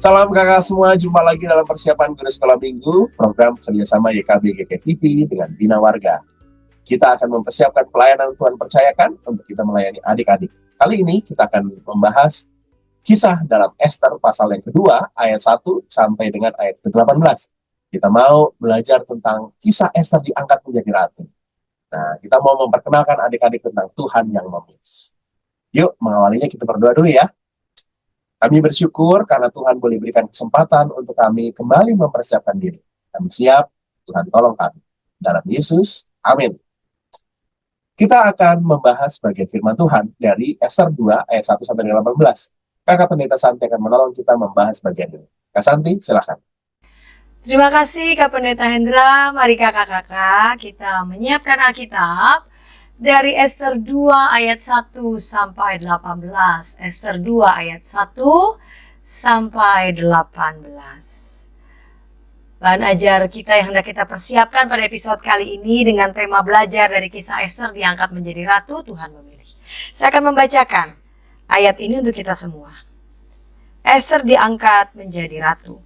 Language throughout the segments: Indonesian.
Salam kakak semua, jumpa lagi dalam persiapan Guru Sekolah Minggu, program kerjasama YKB GKTV dengan Bina Warga. Kita akan mempersiapkan pelayanan Tuhan percayakan untuk kita melayani adik-adik. Kali ini kita akan membahas kisah dalam Ester pasal yang kedua, ayat 1 sampai dengan ayat ke-18. Kita mau belajar tentang kisah Ester diangkat menjadi ratu. Nah, kita mau memperkenalkan adik-adik tentang Tuhan yang memilih. Yuk, mengawalinya kita berdoa dulu ya. Kami bersyukur karena Tuhan boleh berikan kesempatan untuk kami kembali mempersiapkan diri. Kami siap, Tuhan tolong kami. Dalam Yesus, amin. Kita akan membahas bagian firman Tuhan dari Ester 2 ayat 1 sampai 18. Kakak Pendeta Santi akan menolong kita membahas bagian ini. Kak Santi, silakan. Terima kasih Kak Pendeta Hendra. Mari kakak-kakak kita menyiapkan Alkitab dari Ester 2 ayat 1 sampai 18. Ester 2 ayat 1 sampai 18. Bahan ajar kita yang hendak kita persiapkan pada episode kali ini dengan tema belajar dari kisah Ester diangkat menjadi ratu, Tuhan memilih. Saya akan membacakan ayat ini untuk kita semua. Ester diangkat menjadi ratu.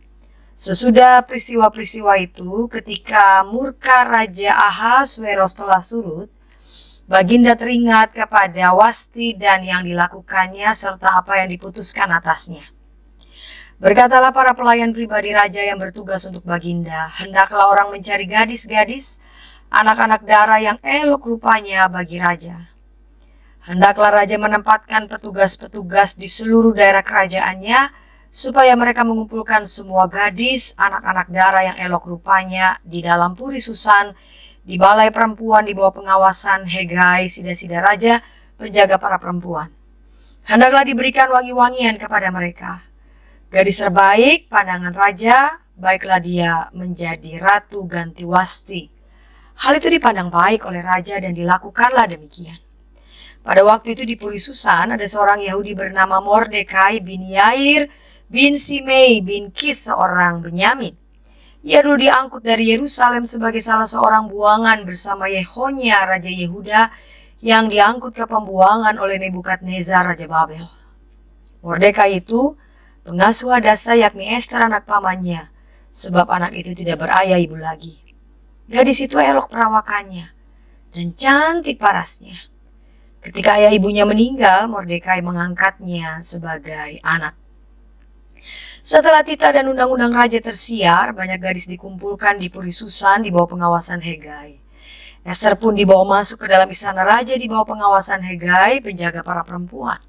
Sesudah peristiwa-peristiwa itu, ketika murka Raja Ahasweros telah surut, Baginda teringat kepada Wasti dan yang dilakukannya serta apa yang diputuskan atasnya. Berkatalah para pelayan pribadi raja yang bertugas untuk Baginda, hendaklah orang mencari gadis-gadis, anak-anak dara yang elok rupanya bagi raja. Hendaklah raja menempatkan petugas-petugas di seluruh daerah kerajaannya, supaya mereka mengumpulkan semua gadis, anak-anak dara yang elok rupanya di dalam puri Susan, di balai perempuan di bawah pengawasan Hegai, sida-sida raja, penjaga para perempuan. Hendaklah diberikan wangi-wangian kepada mereka. Gadis terbaik pandangan raja, baiklah dia menjadi ratu ganti Wasti. Hal itu dipandang baik oleh raja dan dilakukanlah demikian. Pada waktu itu di puri Susan ada seorang Yahudi bernama Mordekai bin Yair bin Simei bin Kis, seorang Benyamin. Ia dulu diangkut dari Yerusalem sebagai salah seorang buangan bersama Yehonia Raja Yehuda yang diangkut ke pembuangan oleh Nebukadnezar Raja Babel. Mordekai itu pengasuh Hadasa yakni Ester anak pamannya, sebab anak itu tidak berayah ibu lagi. Gadis itu elok perawakannya dan cantik parasnya. Ketika ayah ibunya meninggal, Mordekai mengangkatnya sebagai anak. Setelah titah dan undang-undang raja tersiar, banyak gadis dikumpulkan di puri Susan di bawah pengawasan Hegai. Ester pun dibawa masuk ke dalam istana raja di bawah pengawasan Hegai, penjaga para perempuan.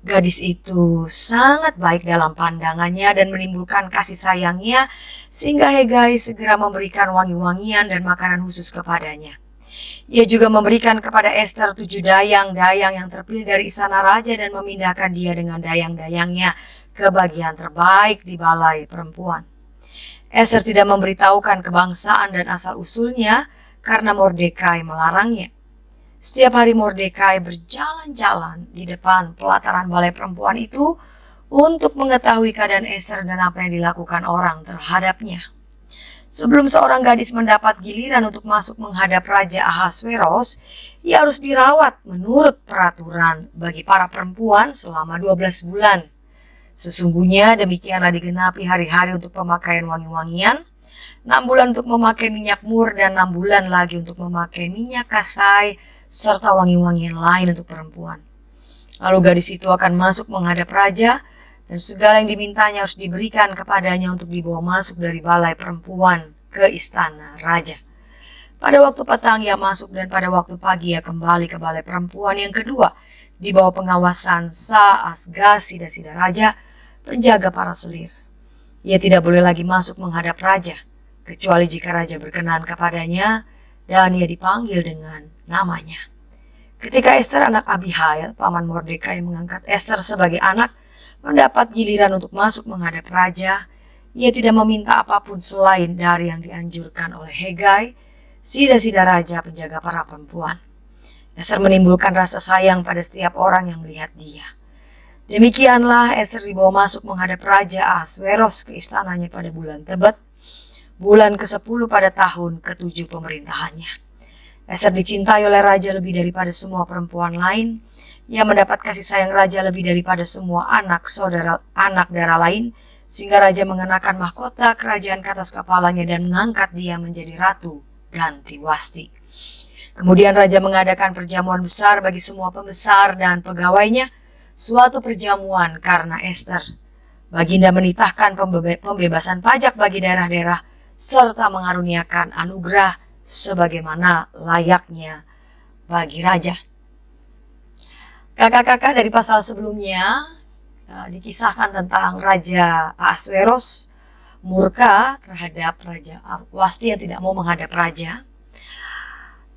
Gadis itu sangat baik dalam pandangannya dan menimbulkan kasih sayangnya, sehingga Hegai segera memberikan wangi-wangian dan makanan khusus kepadanya. Ia juga memberikan kepada Ester 7 dayang-dayang yang terpilih dari istana raja dan memindahkan dia dengan dayang-dayangnya ke bagian terbaik di balai perempuan. Ester tidak memberitahukan kebangsaan dan asal-usulnya karena Mordekai melarangnya. Setiap hari Mordekai berjalan-jalan di depan pelataran balai perempuan itu untuk mengetahui keadaan Ester dan apa yang dilakukan orang terhadapnya. Sebelum seorang gadis mendapat giliran untuk masuk menghadap Raja Ahasweros, ia harus dirawat menurut peraturan bagi para perempuan selama 12 bulan. Sesungguhnya demikianlah digenapi hari-hari untuk pemakaian wangi-wangian, 6 bulan untuk memakai minyak mur dan 6 bulan lagi untuk memakai minyak kasai serta wangi-wangian lain untuk perempuan. Lalu gadis itu akan masuk menghadap raja dan segala yang dimintanya harus diberikan kepadanya untuk dibawa masuk dari balai perempuan ke istana raja. Pada waktu petang ia masuk dan pada waktu pagi ia kembali ke balai perempuan yang kedua di bawah pengawasan Saasgas, sida-sida raja, penjaga para selir. Ia tidak boleh lagi masuk menghadap raja, kecuali jika raja berkenan kepadanya dan ia dipanggil dengan namanya. Ketika Ester anak Abihail, paman Mordekai, mengangkat Ester sebagai anak, mendapat giliran untuk masuk menghadap raja, ia tidak meminta apapun selain dari yang dianjurkan oleh Hegai, sida-sida raja, penjaga para perempuan. Ester menimbulkan rasa sayang pada setiap orang yang melihat dia. Demikianlah Ester dibawa masuk menghadap Raja Ahasweros ke istananya pada bulan Tebet, bulan ke-10 pada tahun ke-7 pemerintahannya. Ester dicintai oleh raja lebih daripada semua perempuan lain. Ia mendapat kasih sayang raja lebih daripada semua anak dara lain, sehingga raja mengenakan mahkota kerajaan ke atas kepalanya dan mengangkat dia menjadi ratu ganti Wasti. Kemudian raja mengadakan perjamuan besar bagi semua pembesar dan pegawainya, suatu perjamuan karena Ester. Baginda menitahkan pembebasan pajak bagi daerah-daerah serta mengaruniakan anugerah sebagaimana layaknya bagi raja. Kakak-kakak, dari pasal sebelumnya dikisahkan tentang Raja Ahasveros murka terhadap Raja Wasti yang tidak mau menghadap raja,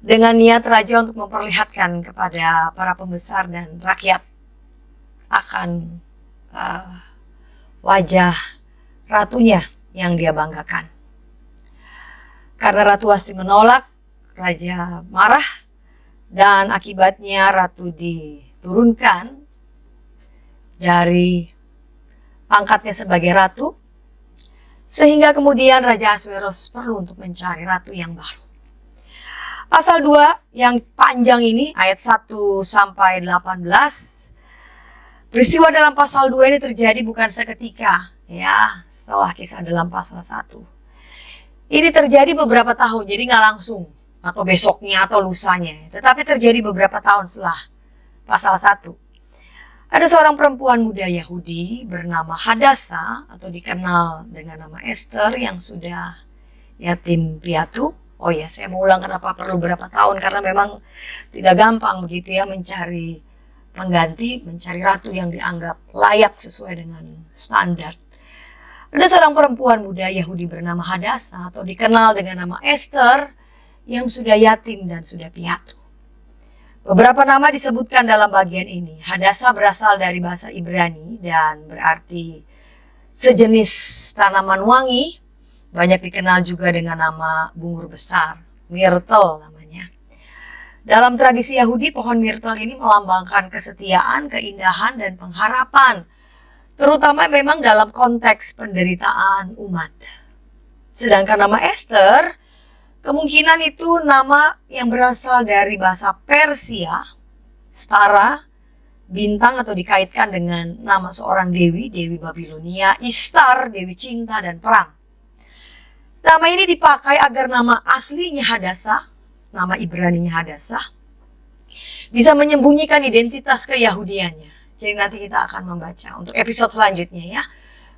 dengan niat raja untuk memperlihatkan kepada para pembesar dan rakyat akan wajah ratunya yang dia banggakan. Karena Ratu Wasti menolak, raja marah dan akibatnya ratu diturunkan dari pangkatnya sebagai ratu, sehingga kemudian Raja Ahasveros perlu untuk mencari ratu yang baru. Pasal 2 yang panjang ini, ayat 1 sampai 18. Peristiwa dalam pasal 2 ini terjadi bukan seketika, ya, setelah kisah dalam pasal 1. Ini terjadi beberapa tahun, jadi nggak langsung, atau besoknya atau lusanya, tetapi terjadi beberapa tahun setelah pasal 1. Ada seorang perempuan muda Yahudi bernama Hadasa atau dikenal dengan nama Ester yang sudah yatim piatu. Oh ya, saya mau ulang kenapa perlu berapa tahun, karena memang tidak gampang begitu ya mencari pengganti, mencari ratu yang dianggap layak sesuai dengan standar. Ada seorang perempuan muda Yahudi bernama Hadasa atau dikenal dengan nama Ester yang sudah yatim dan sudah piatu. Beberapa nama disebutkan dalam bagian ini. Hadasa berasal dari bahasa Ibrani dan berarti sejenis tanaman wangi. Banyak dikenal juga dengan nama bungur besar, myrtle namanya. Dalam tradisi Yahudi, pohon myrtle ini melambangkan kesetiaan, keindahan, dan pengharapan. Terutama memang dalam konteks penderitaan umat. Sedangkan nama Esther, kemungkinan itu nama yang berasal dari bahasa Persia, setara, bintang atau dikaitkan dengan nama seorang dewi, Dewi Babilonia, Ishtar, Dewi Cinta dan Perang. Nama ini dipakai agar nama aslinya Hadasa, nama Ibraninya Hadasa, bisa menyembunyikan identitas keyahudiannya. Jadi nanti kita akan membaca untuk episode selanjutnya ya,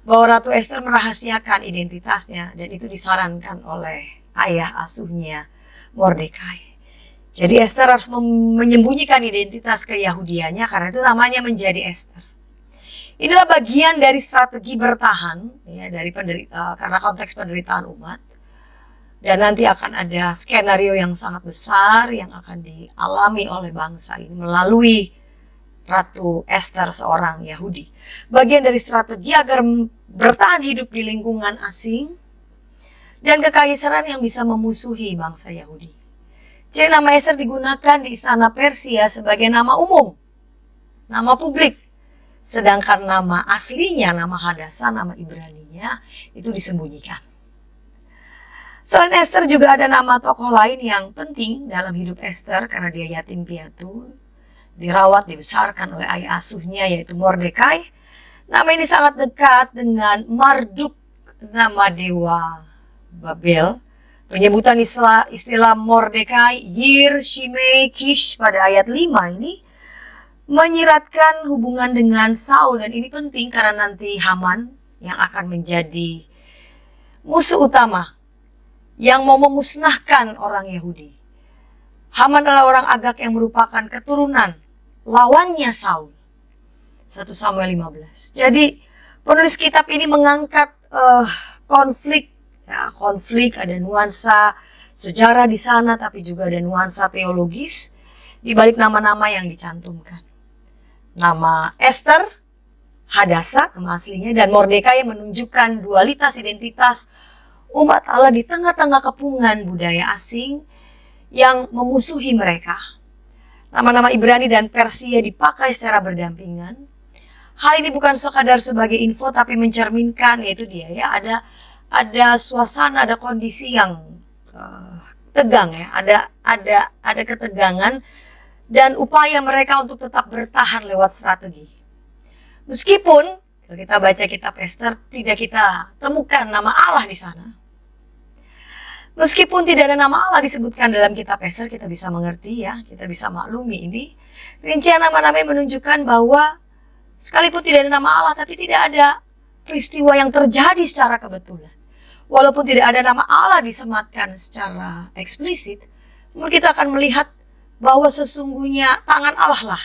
bahwa Ratu Ester merahasiakan identitasnya dan itu disarankan oleh ayah asuhnya Mordekai. Jadi Ester harus menyembunyikan identitas keyahudiannya karena itu namanya menjadi Ester. Inilah bagian dari strategi bertahan ya dari karena konteks penderitaan umat. Dan nanti akan ada skenario yang sangat besar yang akan dialami oleh bangsa ini melalui Ratu Ester seorang Yahudi. Bagian dari strategi agar bertahan hidup di lingkungan asing dan kekaisaran yang bisa memusuhi bangsa Yahudi. Jadi nama Ester digunakan di istana Persia sebagai nama umum, nama publik. Sedangkan nama aslinya, nama Hadasa, nama Ibraninya itu disembunyikan. Selain Ester juga ada nama tokoh lain yang penting dalam hidup Ester karena dia yatim piatu, dirawat, dibesarkan oleh ayah asuhnya yaitu Mordekai. Nama ini sangat dekat dengan Marduk, nama dewa Babel. Penyebutan istilah Mordekai, Yir, Shimei, Kish pada ayat 5 ini menyiratkan hubungan dengan Saul. Dan ini penting karena nanti Haman yang akan menjadi musuh utama yang mau memusnahkan orang Yahudi. Haman adalah orang Agag yang merupakan keturunan lawannya Saul. 1 Samuel 15. Jadi penulis kitab ini mengangkat konflik. Ya, konflik, ada nuansa sejarah di sana, tapi juga ada nuansa teologis di balik nama-nama yang dicantumkan. Nama Ester, Hadasa, nama aslinya, dan Mordekai yang menunjukkan dualitas identitas umat Allah di tengah-tengah kepungan budaya asing yang memusuhi mereka. Nama-nama Ibrani dan Persia dipakai secara berdampingan. Hal ini bukan sekadar sebagai info, tapi mencerminkan, yaitu dia ya, ada suasana, ada kondisi yang tegang ya, ada ketegangan dan upaya mereka untuk tetap bertahan lewat strategi. Meskipun Kalau kita baca kitab Ester, tidak kita temukan nama Allah di sana. Meskipun tidak ada nama Allah disebutkan dalam kitab Ester, kita bisa mengerti ya, kita bisa maklumi ini. Rincian nama-nama menunjukkan bahwa sekalipun tidak ada nama Allah, tapi tidak ada peristiwa yang terjadi secara kebetulan. Walaupun tidak ada nama Allah disematkan secara eksplisit, namun kita akan melihat bahwa sesungguhnya tangan Allah lah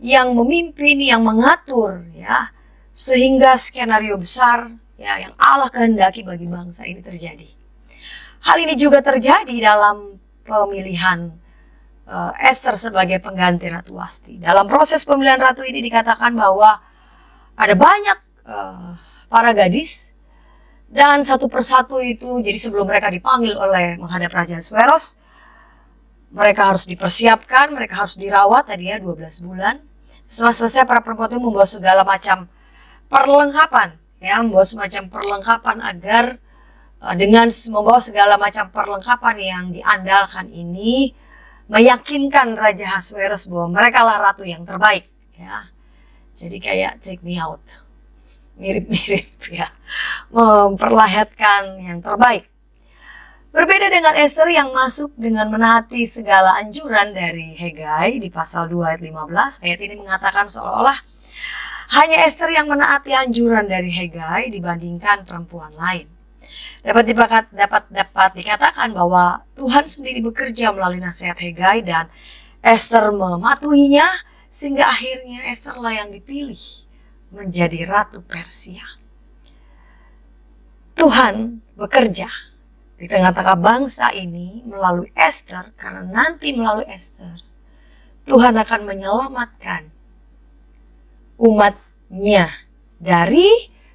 yang memimpin, yang mengatur ya, sehingga skenario besar ya yang Allah kehendaki bagi bangsa ini terjadi. Hal ini juga terjadi dalam pemilihan Ester sebagai pengganti Ratu Wasti. Dalam proses pemilihan ratu ini dikatakan bahwa ada banyak para gadis, dan satu persatu itu, jadi sebelum mereka dipanggil oleh menghadap Raja Ahasveros, mereka harus dipersiapkan, mereka harus dirawat tadinya 12 bulan. Setelah selesai, para perempuan itu membawa segala macam perlengkapan, ya, membawa semacam perlengkapan agar dengan membawa segala macam perlengkapan yang diandalkan ini meyakinkan Raja Ahasveros bahwa mereka lah ratu yang terbaik, ya. Jadi kayak take me out, mirip-mirip ya, memperlihatkan yang terbaik. Berbeda dengan Ester yang masuk dengan menaati segala anjuran dari Hegai di pasal 2 ayat 15, ayat ini mengatakan seolah-olah hanya Ester yang menaati anjuran dari Hegai dibandingkan perempuan lain. Dapat dikatakan bahwa Tuhan sendiri bekerja melalui nasihat Hegai dan Ester mematuhinya, sehingga akhirnya Ester lah yang dipilih menjadi Ratu Persia. Tuhan bekerja di tengah-tengah bangsa ini melalui Ester, karena nanti melalui Ester Tuhan akan menyelamatkan umatnya dari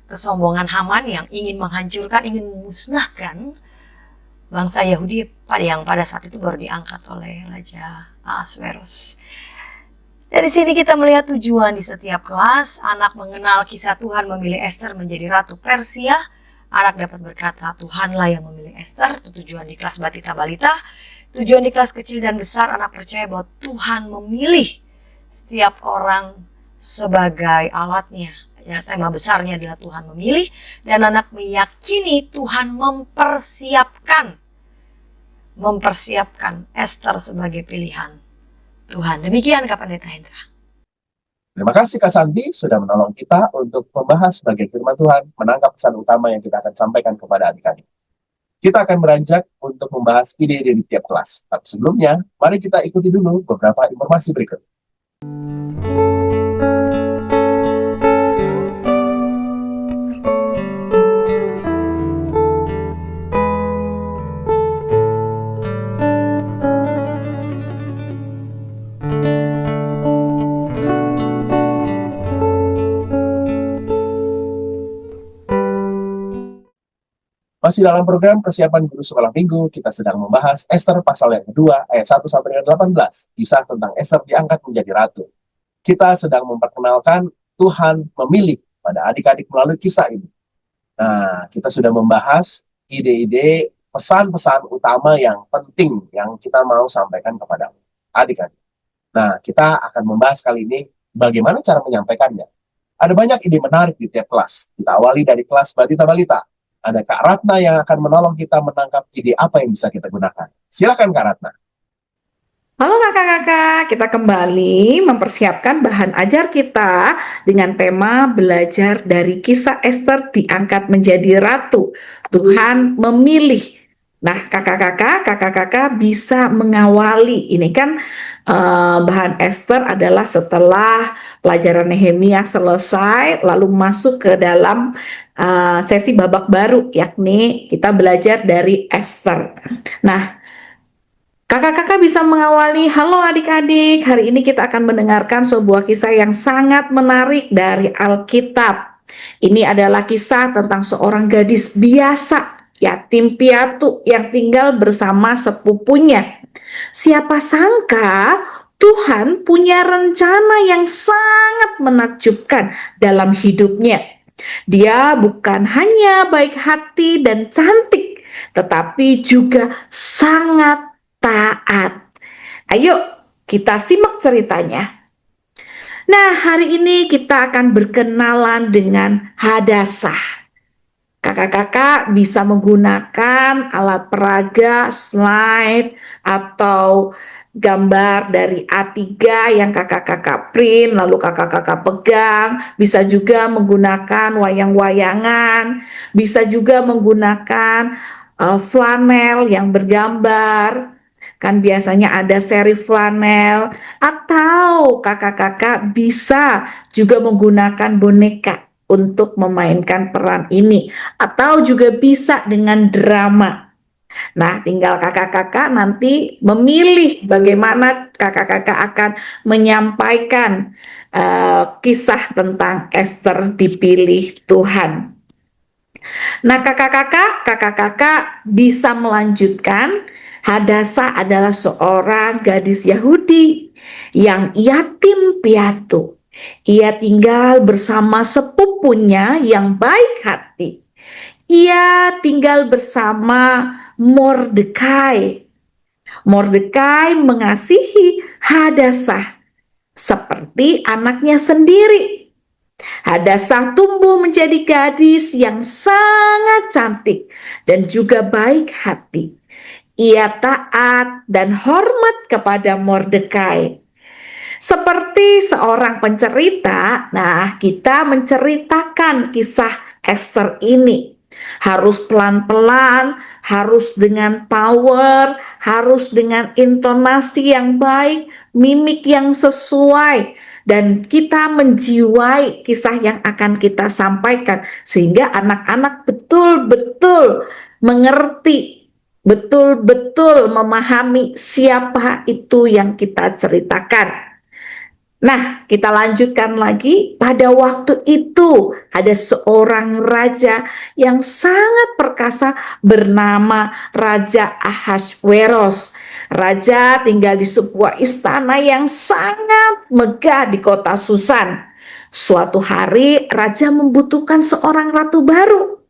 kesombongan Haman yang ingin menghancurkan, ingin memusnahkan bangsa Yahudi yang pada saat itu baru diangkat oleh Raja Ahasveros. Dari sini kita melihat tujuan di setiap kelas. Anak mengenal kisah Tuhan memilih Ester menjadi Ratu Persia. Anak dapat berkata, Tuhanlah yang memilih Ester. Itu tujuan di kelas Batita Balita. Tujuan di kelas kecil dan besar, anak percaya bahwa Tuhan memilih setiap orang sebagai alatnya. Ya, tema besarnya adalah Tuhan memilih, dan anak meyakini Tuhan mempersiapkan Ester sebagai pilihan Tuhan. Demikian Kak Pendeta Hendra. Terima kasih Kak Santi sudah menolong kita untuk membahas bagian firman Tuhan, menangkap pesan utama yang kita akan sampaikan kepada adik-adik. Kita akan beranjak untuk membahas ide-ide di tiap kelas. Tapi sebelumnya, mari kita ikuti dulu beberapa informasi berikut. Masih dalam program persiapan guru sekolah minggu, kita sedang membahas Ester pasal yang kedua, ayat 1 sampai dengan 18, kisah tentang Ester diangkat menjadi ratu. Kita sedang memperkenalkan Tuhan memilih pada adik-adik melalui kisah ini. Nah, kita sudah membahas ide-ide pesan-pesan utama yang penting yang kita mau sampaikan kepada adik-adik. Nah, kita akan membahas kali ini bagaimana cara menyampaikannya. Ada banyak ide menarik di tiap kelas. Kita awali dari kelas Batita Balita. Ada Kak Ratna yang akan menolong kita menangkap ide apa yang bisa kita gunakan. Silakan Kak Ratna. Halo kakak-kakak, kita kembali mempersiapkan bahan ajar kita dengan tema belajar dari kisah Ester diangkat menjadi ratu. Tuhan memilih. Nah, kakak-kakak bisa mengawali. Ini kan bahan Ester adalah setelah pelajaran Nehemia selesai, lalu masuk ke dalam sesi babak baru, yakni kita belajar dari Ester. Nah, kakak-kakak bisa mengawali. Halo adik-adik, hari ini kita akan mendengarkan sebuah kisah yang sangat menarik dari Alkitab. Ini adalah kisah tentang seorang gadis biasa, yatim piatu yang tinggal bersama sepupunya. Siapa sangka Tuhan punya rencana yang sangat menakjubkan dalam hidupnya. Dia bukan hanya baik hati dan cantik, tetapi juga sangat taat. Ayo kita simak ceritanya. Nah, hari ini kita akan berkenalan dengan Hadasah. Kakak-kakak bisa menggunakan alat peraga, slide, atau gambar dari A3 yang kakak-kakak print, lalu kakak-kakak pegang. Bisa juga menggunakan wayang-wayangan, bisa juga menggunakan flanel yang bergambar. Kan biasanya ada seri flanel, atau kakak-kakak bisa juga menggunakan boneka untuk memainkan peran ini, atau juga bisa dengan drama. Nah, tinggal kakak-kakak nanti memilih bagaimana kakak-kakak akan menyampaikan kisah tentang Esther dipilih Tuhan. Nah, kakak-kakak bisa melanjutkan. Hadasa adalah seorang gadis Yahudi yang yatim piatu. Ia tinggal bersama sepupunya yang baik hati. Ia tinggal bersama Mordekai. Mordekai mengasihi Hadasah seperti anaknya sendiri. Hadasah tumbuh menjadi gadis yang sangat cantik dan juga baik hati. Ia taat dan hormat kepada Mordekai. Seperti seorang pencerita, nah kita menceritakan kisah Esther ini. Harus pelan-pelan, harus dengan power, harus dengan intonasi yang baik, mimik yang sesuai, dan kita menjiwai kisah yang akan kita sampaikan sehingga anak-anak betul-betul mengerti, betul-betul memahami siapa itu yang kita ceritakan. Nah, kita lanjutkan lagi. Pada waktu itu ada seorang raja yang sangat perkasa bernama Raja Ahasveros. Raja tinggal di sebuah istana yang sangat megah di kota Susan. Suatu hari raja membutuhkan seorang ratu baru.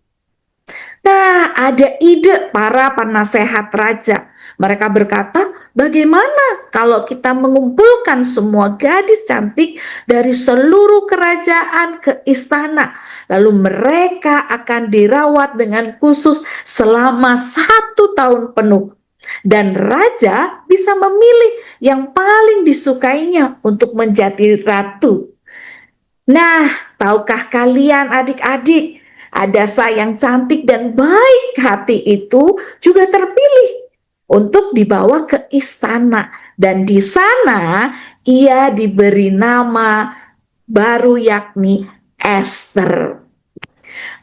Nah, ada ide para penasehat raja. Mereka berkata, bagaimana kalau kita mengumpulkan semua gadis cantik dari seluruh kerajaan ke istana, lalu mereka akan dirawat dengan khusus selama 1 tahun penuh. Dan raja bisa memilih yang paling disukainya untuk menjadi ratu. Nah, tahukah kalian adik-adik, Hadasa yang cantik dan baik hati itu juga terpilih untuk dibawa ke istana, dan di sana ia diberi nama baru yakni Esther.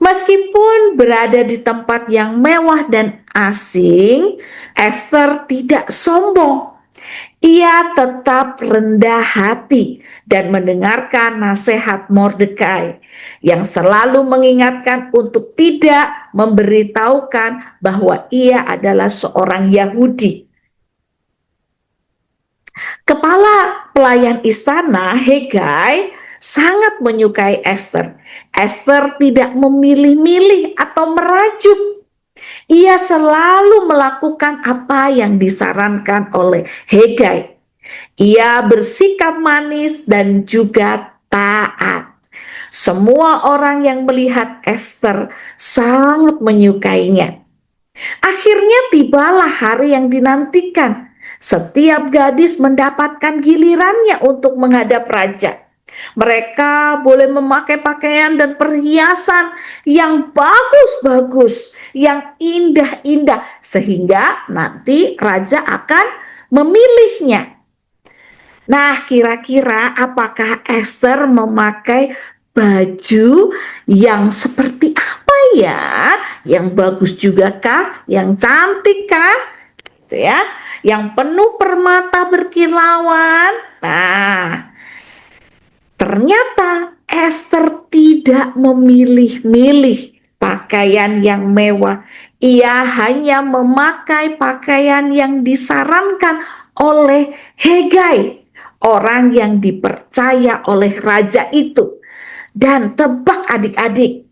Meskipun berada di tempat yang mewah dan asing, Esther tidak sombong. Ia tetap rendah hati dan mendengarkan nasihat Mordekai yang selalu mengingatkan untuk tidak memberitahukan bahwa ia adalah seorang Yahudi. Kepala pelayan istana, Hegai, sangat menyukai Esther. Esther tidak memilih-milih atau merajuk. Ia selalu melakukan apa yang disarankan oleh Hegai. Ia bersikap manis dan juga taat. Semua orang yang melihat Esther sangat menyukainya. Akhirnya tibalah hari yang dinantikan. Setiap gadis mendapatkan gilirannya untuk menghadap raja. Mereka boleh memakai pakaian dan perhiasan yang bagus-bagus, yang indah-indah, sehingga nanti raja akan memilihnya. Nah, kira-kira apakah Esther memakai baju yang seperti apa ya? Yang bagus juga kah? Yang cantik kah? Gitu ya. Yang penuh permata berkilauan. Nah, ternyata Esther tidak memilih-milih pakaian yang mewah. Ia hanya memakai pakaian yang disarankan oleh Hegai, orang yang dipercaya oleh raja itu. Dan tebak adik-adik,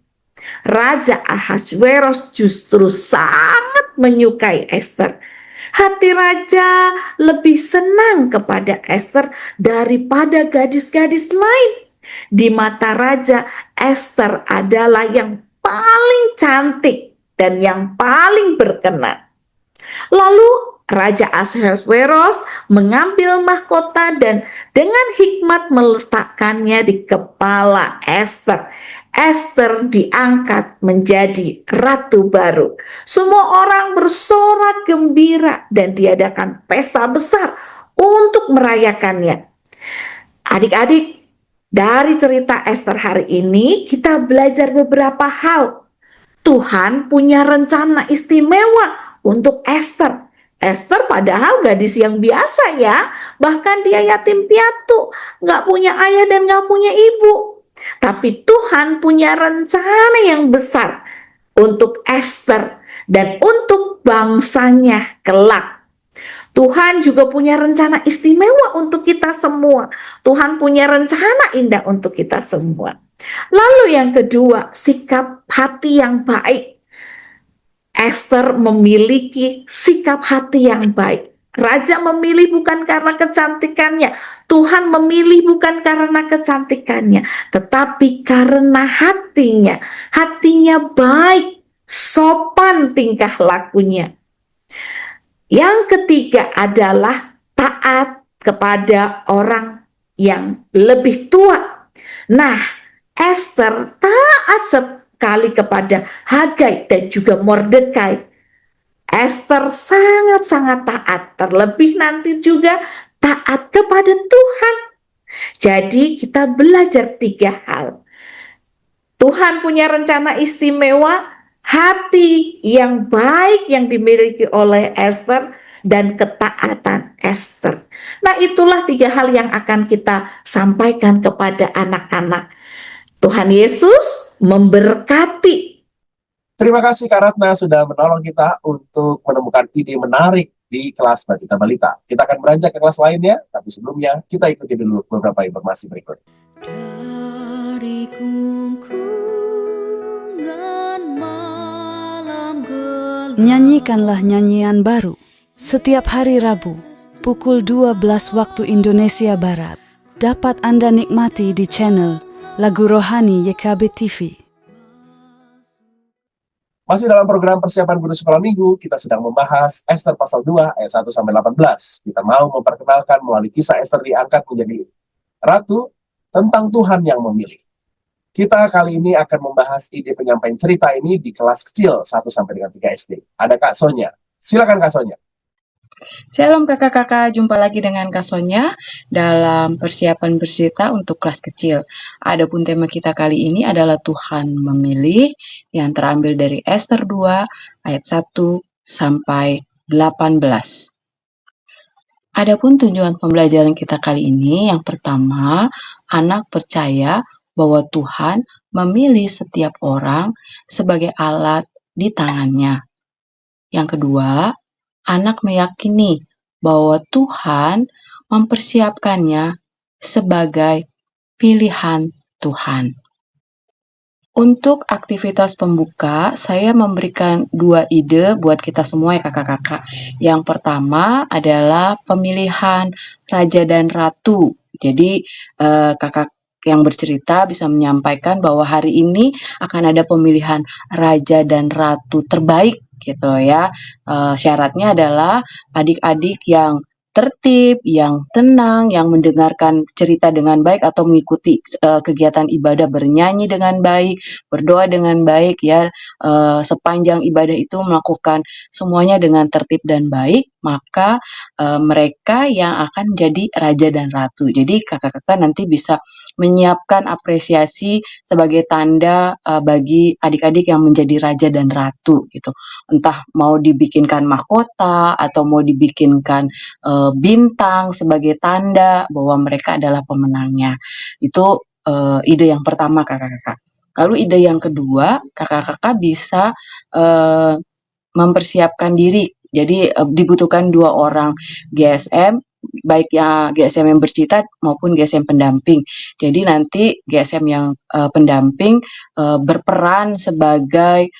Raja Ahasveros justru sangat menyukai Esther. Hati raja lebih senang kepada Ester daripada gadis-gadis lain. Di mata raja, Ester adalah yang paling cantik dan yang paling berkenan. Lalu Raja Ahasveros mengambil mahkota dan dengan hikmat meletakkannya di kepala Ester. Ester diangkat menjadi ratu baru. Semua orang bersorak gembira dan diadakan pesta besar untuk merayakannya. Adik-adik, dari cerita Ester hari ini kita belajar beberapa hal. Tuhan punya rencana istimewa untuk Ester. Ester padahal gadis yang biasa ya, bahkan dia yatim piatu, gak punya ayah dan gak punya ibu. Tapi Tuhan punya rencana yang besar untuk Ester dan untuk bangsanya kelak. Tuhan juga punya rencana istimewa untuk kita semua. Tuhan punya rencana indah untuk kita semua. Lalu yang kedua, sikap hati yang baik. Ester memiliki sikap hati yang baik. Raja memilih bukan karena kecantikannya. Tuhan memilih bukan karena kecantikannya, tetapi karena hatinya. Hatinya baik, sopan tingkah lakunya. Yang ketiga adalah taat kepada orang yang lebih tua. Nah, Ester taat sekali kepada Hagai dan juga Mordekai. Ester sangat-sangat taat, terlebih nanti juga taat kepada Tuhan. Jadi kita belajar 3 hal. Tuhan punya rencana istimewa, hati yang baik yang dimiliki oleh Ester, dan ketaatan Ester. Nah, itulah 3 hal yang akan kita sampaikan kepada anak-anak. Tuhan Yesus memberkati. Terima kasih Kak Ratna sudah menolong kita untuk menemukan ide menarik di kelas Batita Balita. Kita akan beranjak ke kelas lainnya, tapi sebelumnya kita ikuti dulu beberapa informasi berikut. Dari gungkungan malam gelap. Nyanyikanlah nyanyian baru setiap hari Rabu pukul 12 waktu Indonesia Barat. Dapat Anda nikmati di channel Lagu Rohani YKB TV. Masih dalam program persiapan guru sekolah minggu, kita sedang membahas Ester pasal 2 ayat 1 sampai 18. Kita mau memperkenalkan melalui kisah Ester diangkat menjadi ratu tentang Tuhan yang memilih. Kita kali ini akan membahas ide penyampaian cerita ini di kelas kecil 1 sampai dengan 3 SD. Ada Kak Sonya. Silakan Kak Sonya. Shalom kakak-kakak, jumpa lagi dengan Kak Sonya dalam persiapan bercerita untuk kelas kecil. Adapun tema kita kali ini adalah Tuhan memilih yang terambil dari Ester 2 ayat 1 sampai 18. Adapun tujuan pembelajaran kita kali ini, yang pertama, anak percaya bahwa Tuhan memilih setiap orang sebagai alat di tangannya. Yang kedua, anak meyakini bahwa Tuhan mempersiapkannya sebagai pilihan Tuhan. Untuk aktivitas pembuka, saya memberikan 2 ide buat kita semua ya kakak-kakak. Yang pertama adalah pemilihan raja dan ratu. Jadi kakak yang bercerita bisa menyampaikan bahwa hari ini akan ada pemilihan raja dan ratu terbaik gitu ya. Syaratnya adalah adik-adik yang tertib, yang tenang, yang mendengarkan cerita dengan baik atau mengikuti kegiatan ibadah, bernyanyi dengan baik, berdoa dengan baik ya, sepanjang ibadah itu melakukan semuanya dengan tertib dan baik, maka mereka yang akan jadi raja dan ratu. Jadi kakak-kakak nanti bisa menyiapkan apresiasi sebagai tanda bagi adik-adik yang menjadi raja dan ratu gitu. Entah mau dibikinkan mahkota atau mau dibikinkan bintang sebagai tanda bahwa mereka adalah pemenangnya. Itu ide yang pertama kakak-kakak. Lalu ide yang kedua, kakak-kakak bisa mempersiapkan diri. Jadi dibutuhkan 2 orang GSM, baik yang GSM yang bercerita maupun GSM pendamping. Jadi nanti GSM yang pendamping berperan sebagai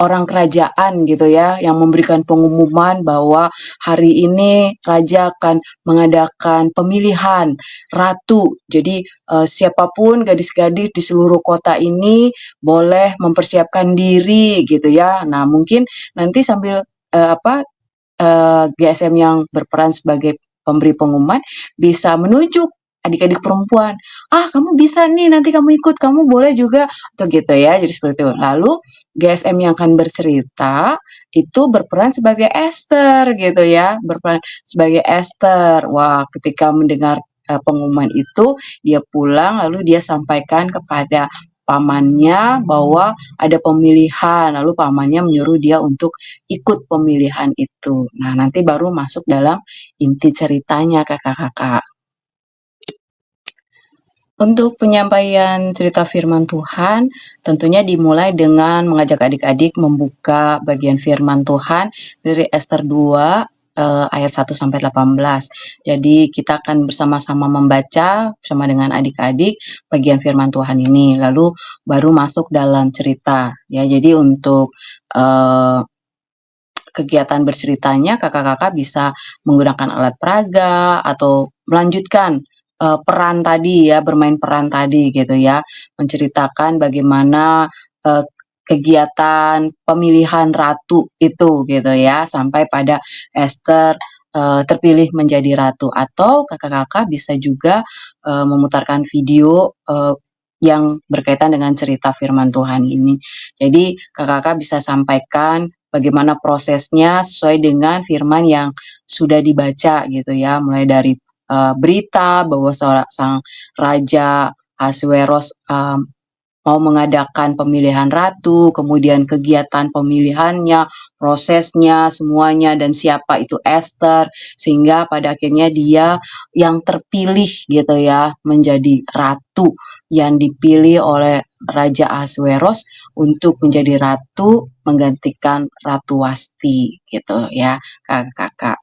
orang kerajaan gitu ya, yang memberikan pengumuman bahwa hari ini raja akan mengadakan pemilihan ratu. Jadi siapapun gadis-gadis di seluruh kota ini boleh mempersiapkan diri gitu ya. Nah, mungkin nanti sambil GSM yang berperan sebagai pemberi pengumuman bisa menunjuk adik-adik perempuan, kamu bisa nih, nanti kamu ikut, kamu boleh juga, atau gitu ya, jadi seperti itu. Lalu GSM yang akan bercerita itu berperan sebagai Esther gitu ya, berperan sebagai Esther. Wah, ketika mendengar pengumuman itu, dia pulang lalu dia sampaikan kepada pamannya bahwa ada pemilihan, lalu pamannya menyuruh dia untuk ikut pemilihan itu. Nah, nanti baru masuk dalam inti ceritanya, kakak-kakak. Untuk penyampaian cerita firman Tuhan, tentunya dimulai dengan mengajak adik-adik membuka bagian firman Tuhan dari Ester 2 ayat 1 sampai 18. Jadi kita akan bersama-sama membaca bersama dengan adik-adik bagian firman Tuhan ini, lalu baru masuk dalam cerita. Ya, jadi untuk kegiatan berceritanya, kakak-kakak bisa menggunakan alat peraga atau melanjutkan peran tadi ya, bermain peran tadi gitu ya, menceritakan bagaimana kegiatan pemilihan ratu itu gitu ya, sampai pada Esther terpilih menjadi ratu. Atau kakak-kakak bisa juga memutarkan video yang berkaitan dengan cerita firman Tuhan ini. Jadi kakak-kakak bisa sampaikan bagaimana prosesnya sesuai dengan firman yang sudah dibaca gitu ya, mulai dari berita bahwa sang raja Ahasweros mau mengadakan pemilihan ratu, kemudian kegiatan pemilihannya, prosesnya, semuanya, dan siapa itu Esther, sehingga pada akhirnya dia yang terpilih gitu ya, menjadi ratu yang dipilih oleh Raja Ahasweros untuk menjadi ratu menggantikan Ratu Wasti gitu ya, kakak-kakak.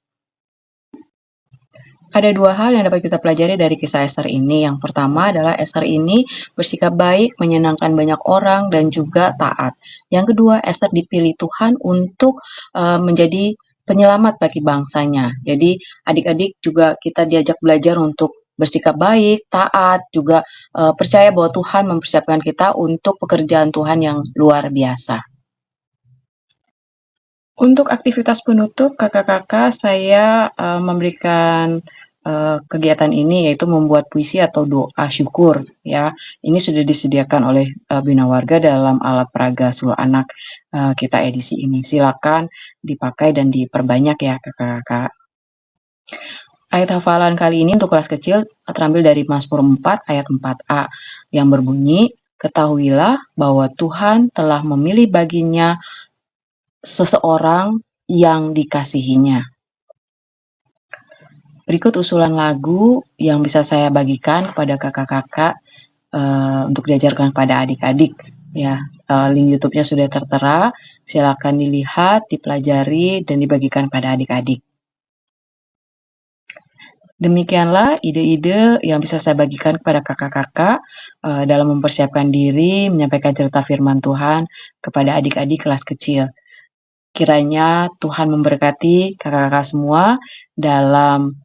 Ada dua hal yang dapat kita pelajari dari kisah Esther ini. Yang pertama adalah Esther ini bersikap baik, menyenangkan banyak orang, dan juga taat. Yang kedua, Esther dipilih Tuhan untuk menjadi penyelamat bagi bangsanya. Jadi adik-adik juga kita diajak belajar untuk bersikap baik, taat, juga percaya bahwa Tuhan mempersiapkan kita untuk pekerjaan Tuhan yang luar biasa. Untuk aktivitas penutup, kakak-kakak saya memberikan kegiatan ini, yaitu membuat puisi atau doa syukur ya. Ini sudah disediakan oleh Bina Warga dalam alat peraga seluruh anak kita edisi ini. Silakan dipakai dan diperbanyak ya, kakak-kakak. Ayat hafalan kali ini untuk kelas kecil terambil dari Mazmur 4 ayat 4a yang berbunyi, "Ketahuilah bahwa Tuhan telah memilih baginya seseorang yang dikasihinya." Berikut usulan lagu yang bisa saya bagikan kepada kakak-kakak untuk diajarkan pada adik-adik. Ya, link YouTube-nya sudah tertera. Silakan dilihat, dipelajari, dan dibagikan pada adik-adik. Demikianlah ide-ide yang bisa saya bagikan kepada kakak-kakak dalam mempersiapkan diri, menyampaikan cerita firman Tuhan kepada adik-adik kelas kecil. Kiranya Tuhan memberkati kakak-kakak semua dalam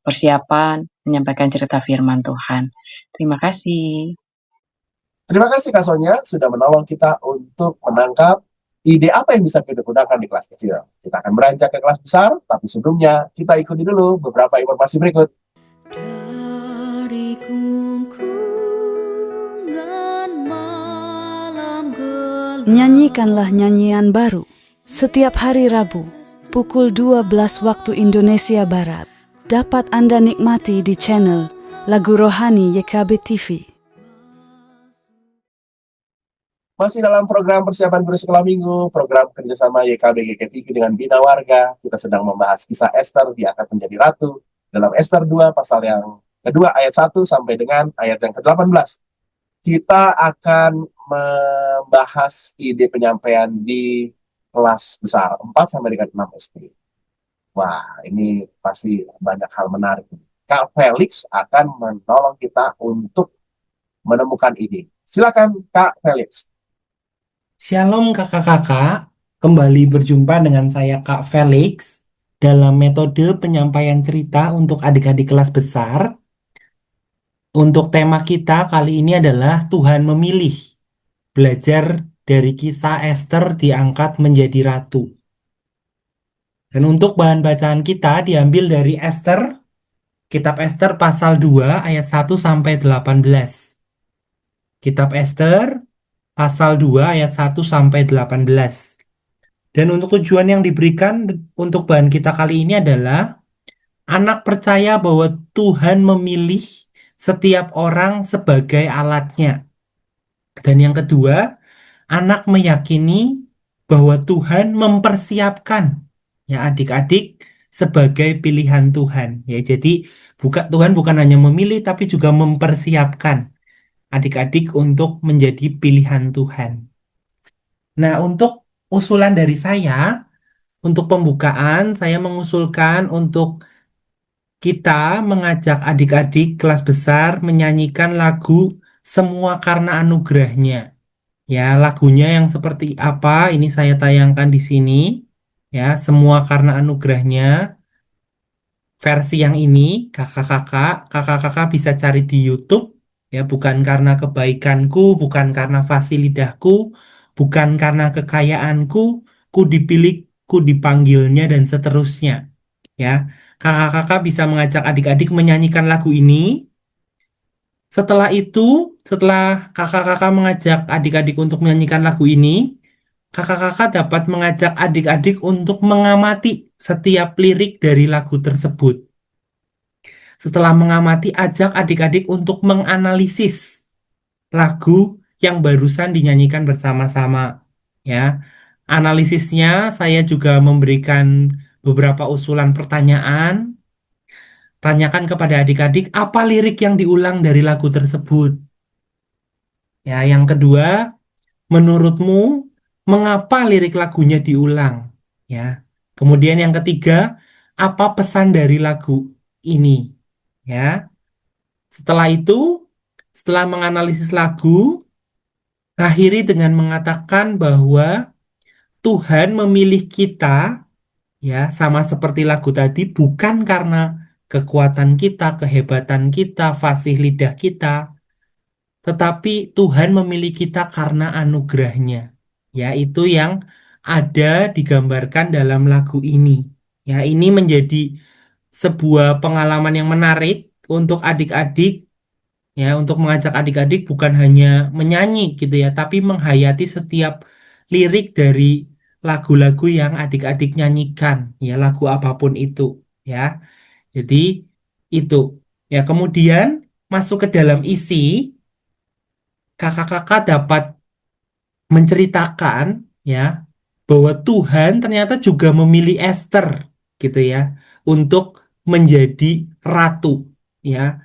persiapan menyampaikan cerita firman Tuhan. Terima kasih. Terima kasih Kak Sonia sudah menolong kita untuk menangkap ide apa yang bisa kita gunakan di kelas kecil. Kita akan beranjak ke kelas besar, tapi sebelumnya kita ikuti dulu beberapa informasi berikut. Dari gungkungan malam gelap. Nyanyikanlah nyanyian baru setiap hari Rabu pukul 12 waktu Indonesia Barat. Dapat Anda nikmati di channel Lagu Rohani YKB TV. Masih dalam program persiapan guru sekolah minggu, program kerjasama YKB GKTV dengan Bina Warga, kita sedang membahas kisah Esther diangkat menjadi ratu dalam Esther 2 pasal yang kedua ayat 1 sampai dengan ayat yang ke-18. Kita akan membahas ide penyampaian di kelas besar 4 sampai dengan 6 SD. Wah, ini pasti banyak hal menarik. Kak Felix akan menolong kita untuk menemukan ide. Silakan Kak Felix. Shalom kakak-kakak, kembali berjumpa dengan saya Kak Felix dalam metode penyampaian cerita untuk adik-adik kelas besar. Untuk tema kita kali ini adalah Tuhan memilih, belajar dari kisah Esther diangkat menjadi ratu. Dan untuk bahan bacaan kita diambil dari Esther, Kitab Esther pasal 2 ayat 1 sampai 18. Kitab Esther pasal 2 ayat 1 sampai 18. Dan untuk tujuan yang diberikan untuk bahan kita kali ini adalah anak percaya bahwa Tuhan memilih setiap orang sebagai alatnya. Dan yang kedua, anak meyakini bahwa Tuhan mempersiapkan ya adik-adik sebagai pilihan Tuhan. Ya, jadi Tuhan bukan hanya memilih tapi juga mempersiapkan adik-adik untuk menjadi pilihan Tuhan. Nah, untuk usulan dari saya, untuk pembukaan, saya mengusulkan untuk kita mengajak adik-adik kelas besar menyanyikan lagu Semua Karena Anugerahnya. Ya, lagunya yang seperti apa? Ini saya tayangkan di sini. Ya, Semua Karena Anugerahnya. Versi yang ini, kakak-kakak bisa cari di YouTube. Ya, bukan karena kebaikanku, bukan karena fasih lidahku, bukan karena kekayaanku, ku dipilih, ku dipanggilnya, dan seterusnya. Ya, kakak-kakak bisa mengajak adik-adik menyanyikan lagu ini. Setelah itu, setelah kakak-kakak mengajak adik-adik untuk menyanyikan lagu ini, kakak-kakak dapat mengajak adik-adik untuk mengamati setiap lirik dari lagu tersebut. Setelah mengamati, ajak adik-adik untuk menganalisis lagu yang barusan dinyanyikan bersama-sama. Ya, analisisnya saya juga memberikan beberapa usulan pertanyaan. Tanyakan kepada adik-adik apa lirik yang diulang dari lagu tersebut. Ya, yang kedua, menurutmu mengapa lirik lagunya diulang? Ya. Kemudian yang ketiga, apa pesan dari lagu ini? Ya. Setelah itu, setelah menganalisis lagu, akhiri dengan mengatakan bahwa Tuhan memilih kita, ya, sama seperti lagu tadi, bukan karena kekuatan kita, kehebatan kita, fasih lidah kita, tetapi Tuhan memilih kita karena anugerahnya. Ya, itu yang ada digambarkan dalam lagu ini. Ya, ini menjadi sebuah pengalaman yang menarik untuk adik-adik, ya, untuk mengajak adik-adik bukan hanya menyanyi gitu ya, tapi menghayati setiap lirik dari lagu-lagu yang adik-adik nyanyikan, ya, lagu apapun itu, ya. Jadi itu. Ya, kemudian masuk ke dalam isi, kakak-kakak dapat menceritakan ya bahwa Tuhan ternyata juga memilih Esther gitu ya untuk menjadi ratu ya.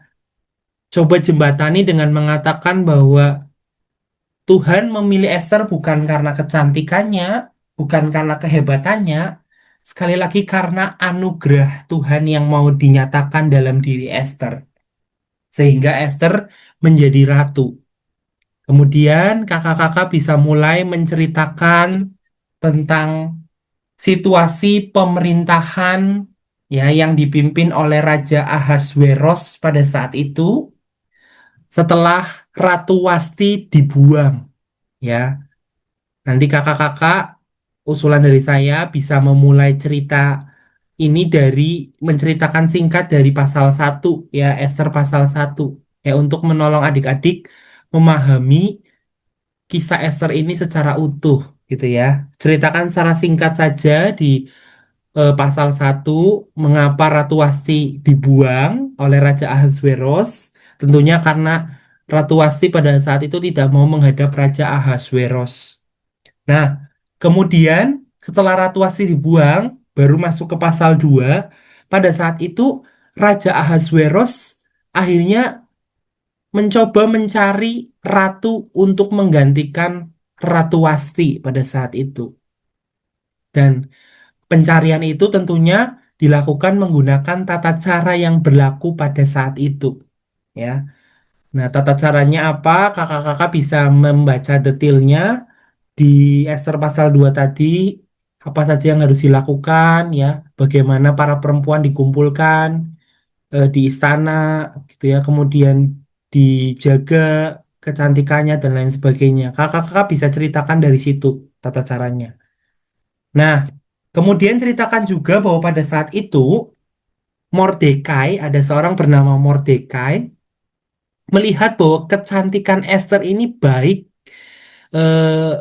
Coba jembatani dengan mengatakan bahwa Tuhan memilih Esther bukan karena kecantikannya, bukan karena kehebatannya, sekali lagi karena anugerah Tuhan yang mau dinyatakan dalam diri Esther. Sehingga Esther menjadi ratu. Kemudian kakak-kakak bisa mulai menceritakan tentang situasi pemerintahan ya yang dipimpin oleh Raja Ahasveros pada saat itu setelah Ratu Wasti dibuang ya. Nanti kakak-kakak usulan dari saya bisa memulai cerita ini dari menceritakan singkat dari pasal 1 ya, Esther pasal 1 ya, untuk menolong adik-adik memahami kisah Esther ini secara utuh gitu ya. Ceritakan secara singkat saja di pasal 1 mengapa Ratu Wasti dibuang oleh Raja Ahasveros. Tentunya karena Ratu Wasti pada saat itu tidak mau menghadap Raja Ahasveros. Nah, kemudian setelah Ratu Wasti dibuang, baru masuk ke pasal 2. Pada saat itu Raja Ahasveros akhirnya mencoba mencari ratu untuk menggantikan Ratu Wasti pada saat itu. Dan pencarian itu tentunya dilakukan menggunakan tata cara yang berlaku pada saat itu. Ya. Nah, tata caranya apa? Kakak-kakak bisa membaca detailnya di Ester pasal 2 tadi, apa saja yang harus dilakukan ya, bagaimana para perempuan dikumpulkan di istana gitu ya, kemudian dijaga kecantikannya dan lain sebagainya. Kakak-kakak bisa ceritakan dari situ tata caranya. Nah, kemudian ceritakan juga bahwa pada saat itu Mordekai, ada seorang bernama Mordekai, melihat bahwa kecantikan Esther ini baik,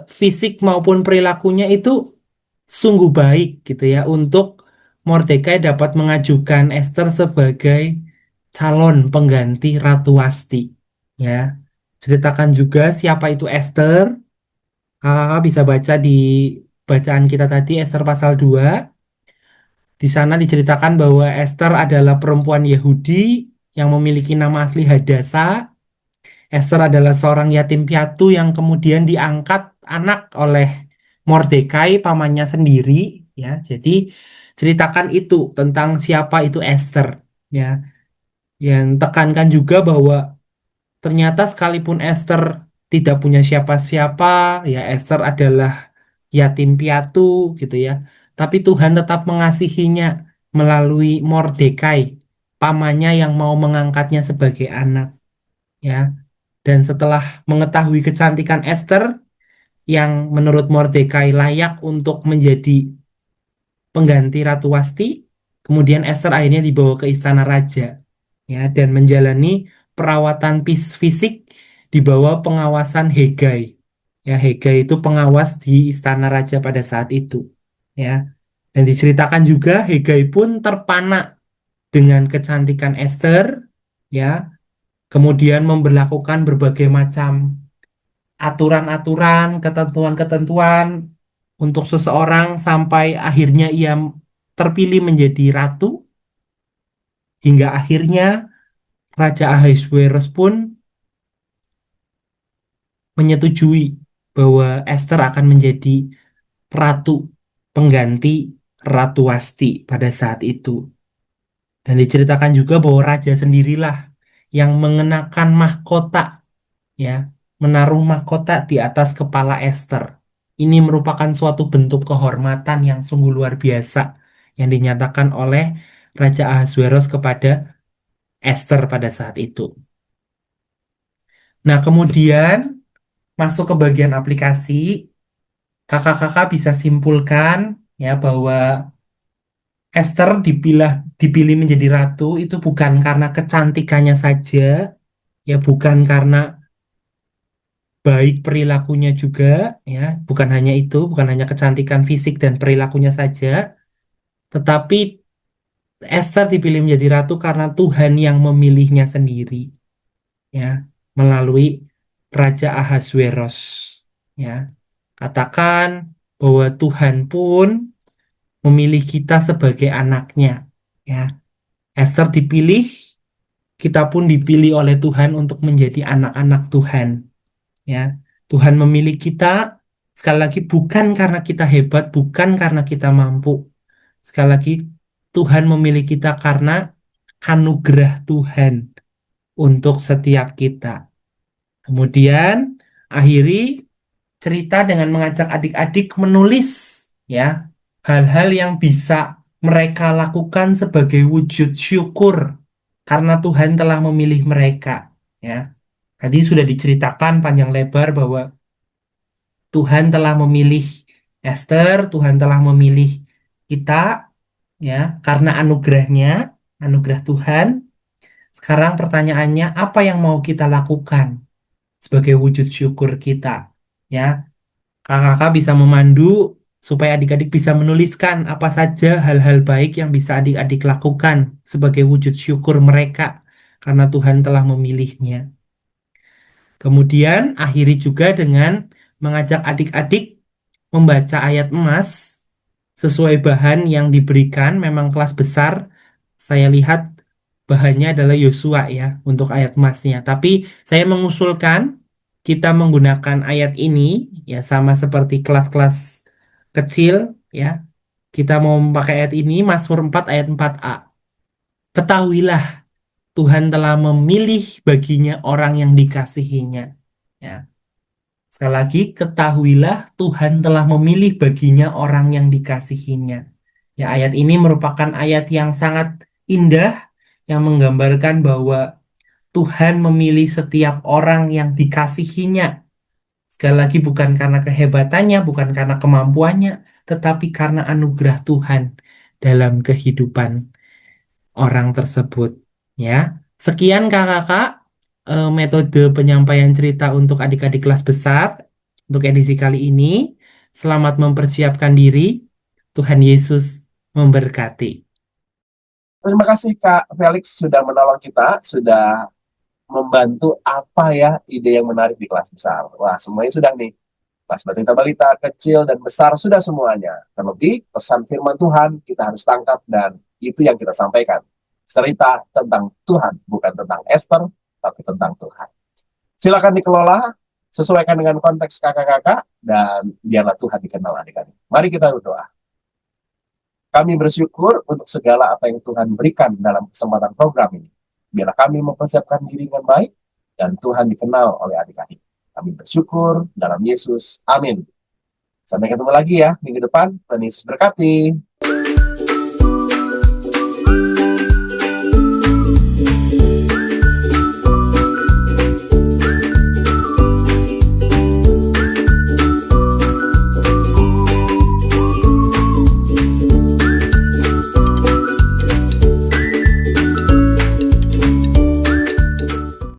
fisik maupun perilakunya itu sungguh baik gitu ya, untuk Mordekai dapat mengajukan Esther sebagai calon pengganti Ratu Wasti. Ya, ceritakan juga siapa itu Esther. Kakak bisa baca di bacaan kita tadi Esther pasal 2. Di sana diceritakan bahwa Esther adalah perempuan Yahudi yang memiliki nama asli Hadasa. Esther adalah seorang yatim piatu yang kemudian diangkat anak oleh Mordekai, pamannya sendiri. Ya, jadi ceritakan itu tentang siapa itu Esther. Ya, yang tekankan juga bahwa ternyata sekalipun Esther tidak punya siapa-siapa, ya Esther adalah yatim piatu gitu ya. Tapi Tuhan tetap mengasihinya melalui Mordekai, pamannya yang mau mengangkatnya sebagai anak, ya. Dan setelah mengetahui kecantikan Esther yang menurut Mordekai layak untuk menjadi pengganti Ratu Wasti, kemudian Esther akhirnya dibawa ke istana raja, ya, dan menjalani perawatan fisik di bawah pengawasan Hegai. Ya, Hegai itu pengawas di istana raja pada saat itu, ya. Dan diceritakan juga Hegai pun terpana dengan kecantikan Esther, ya, kemudian memberlakukan berbagai macam aturan-aturan, ketentuan-ketentuan untuk seseorang sampai akhirnya ia terpilih menjadi ratu, hingga akhirnya Raja Ahasuerus pun menyetujui bahwa Esther akan menjadi ratu pengganti Ratu Wasti pada saat itu. Dan diceritakan juga bahwa raja sendirilah yang mengenakan mahkota, ya, menaruh mahkota di atas kepala Esther. Ini merupakan suatu bentuk kehormatan yang sungguh luar biasa yang dinyatakan oleh Raja Ahasuerus kepada Esther pada saat itu. Nah, kemudian masuk ke bagian aplikasi, kakak-kakak bisa simpulkan ya bahwa Esther dipilih menjadi ratu itu bukan karena kecantikannya saja, ya bukan karena baik perilakunya juga, ya bukan hanya itu, bukan hanya kecantikan fisik dan perilakunya saja, tetapi Esther dipilih menjadi ratu karena Tuhan yang memilihnya sendiri, ya, melalui Raja Ahasuerus, ya. Katakan bahwa Tuhan pun memilih kita sebagai anaknya, ya. Esther dipilih, kita pun dipilih oleh Tuhan untuk menjadi anak-anak Tuhan, ya. Tuhan memilih kita sekali lagi bukan karena kita hebat, bukan karena kita mampu. Sekali lagi Tuhan memilih kita karena anugerah Tuhan untuk setiap kita. Kemudian akhiri cerita dengan mengajak adik-adik menulis ya hal-hal yang bisa mereka lakukan sebagai wujud syukur karena Tuhan telah memilih mereka, ya. Tadi sudah diceritakan panjang lebar bahwa Tuhan telah memilih Esther, Tuhan telah memilih kita, ya, karena anugerahnya, anugerah Tuhan. Sekarang pertanyaannya, apa yang mau kita lakukan sebagai wujud syukur kita? Ya, kakak-kakak bisa memandu supaya adik-adik bisa menuliskan apa saja hal-hal baik yang bisa adik-adik lakukan sebagai wujud syukur mereka karena Tuhan telah memilihnya. Kemudian akhiri juga dengan mengajak adik-adik membaca ayat emas sesuai bahan yang diberikan. Memang kelas besar, saya lihat bahannya adalah Yosua ya untuk ayat emasnya. Tapi saya mengusulkan kita menggunakan ayat ini ya sama seperti kelas-kelas kecil ya. Kita mau memakai ayat ini Mazmur 4 ayat 4a. Ketahuilah Tuhan telah memilih baginya orang yang dikasihinya. Ya. Sekali lagi, ketahuilah Tuhan telah memilih baginya orang yang dikasihinya. Ya, ayat ini merupakan ayat yang sangat indah yang menggambarkan bahwa Tuhan memilih setiap orang yang dikasihinya. Sekali lagi, bukan karena kehebatannya, bukan karena kemampuannya, tetapi karena anugerah Tuhan dalam kehidupan orang tersebut. Ya, sekian kakak-kakak metode penyampaian cerita untuk adik-adik kelas besar untuk edisi kali ini. Selamat mempersiapkan diri. Tuhan Yesus memberkati. Terima kasih Kak Felix sudah menolong kita, sudah membantu apa ya ide yang menarik di kelas besar. Wah, semuanya sudah nih. Kelas balita-balita, kecil dan besar sudah semuanya. Terlebih pesan firman Tuhan kita harus tangkap dan itu yang kita sampaikan. Cerita tentang Tuhan, bukan tentang Esther, tapi tentang Tuhan. Silakan dikelola, sesuaikan dengan konteks kakak-kakak, dan biarlah Tuhan dikenal adik-adik. Mari kita berdoa. Kami bersyukur untuk segala apa yang Tuhan berikan dalam kesempatan program ini. Biarlah kami mempersiapkan diri dengan baik, dan Tuhan dikenal oleh adik-adik. Kami bersyukur dalam Yesus. Amin. Sampai ketemu lagi ya minggu depan. Tuhan Yesus berkati.